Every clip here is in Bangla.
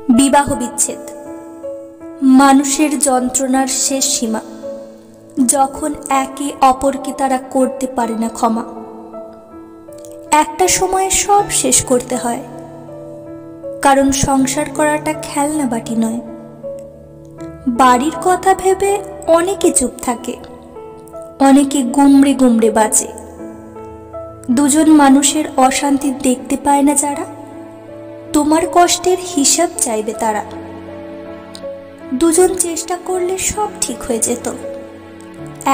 বিবাহ বিচ্ছেদ মানুষের যন্ত্রণার শেষ সীমা, যখন একে অপরকে তারা করতে পারে না ক্ষমা। একটা সময়ে সব শেষ করতে হয়, কারণ সংসার করাটা খেলনা বাটি নয়। বাড়ির কথা ভেবে অনেকে চুপ থাকে, অনেকে গুমড়ে গুমড়ে বাঁচে। দুজন মানুষের অশান্তি দেখতে পায় না যারা, তোমার কষ্টের হিসাব চাইবে তারা। দুজন চেষ্টা করলে সব ঠিক হয়ে যেত,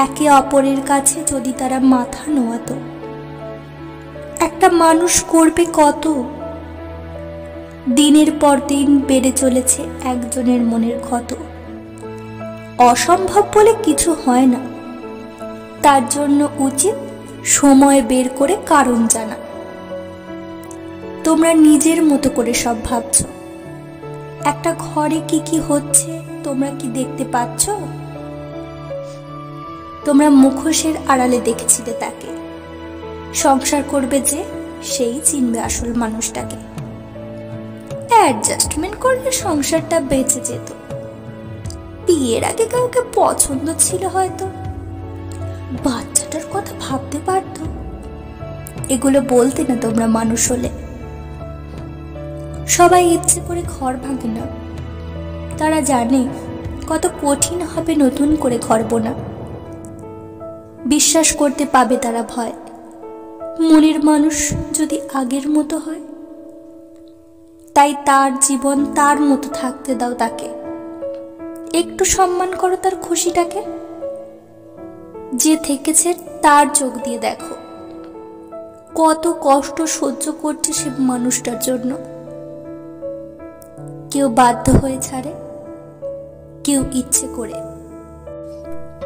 একে অপরের কাছে যদি তারা মাথা নোয়াতো। একটা মানুষ করবে কত? দিনের পর দিন বেড়ে চলেছে একজনের মনের ক্ষত। অসম্ভব বলে কিছু হয় না, তার জন্য উচিত সময় বের করে কারণ জানা। তোমরা নিজের মতো করে সব ভাবছো, একটা ঘরে কি কি হচ্ছে তোমরা কি দেখতে পাচ্ছ? তোমরা মুখোশের আড়ালে দেখেছিলে তাকে। সংসার করবে যে, সেই চিনবে আসল মানুষটাকে। অ্যাডজাস্টমেন্ট করলে সংসারটা বেঁচে যেত। বিয়ের আগে কাউকে পছন্দ ছিল হয়তো, বাচ্চাটার কথা ভাবতে পারত। এগুলো বলতে না তোমরা মানুষ হলে। সবাই ইচ্ছে করে ঘর ভাঙে না, তারা জানে কত কঠিন হবে নতুন করে ঘর বোনা। বিশ্বাস করতে পাবে তারা ভয়, মনের মানুষ যদি আগের মতো হয়। তাই তার জীবন তার মতো থাকতে দাও তাকে, একটু সম্মান করো তার খুশিটাকে। যে থেকেছে তার চোখ দিয়ে দেখো, কত কষ্ট সহ্য করছে সে মানুষটার জন্য। কেউ বাধ্য হয়ে ছাড়ে, কেউ ইচ্ছে করে,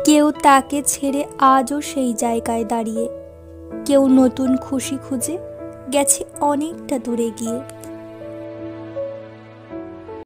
কেউ তাকে ছেড়ে আজও সেই জায়গায় দাঁড়িয়ে, কেউ নতুন খুশি খুঁজে গেছে অনেকটা দূরে গিয়ে।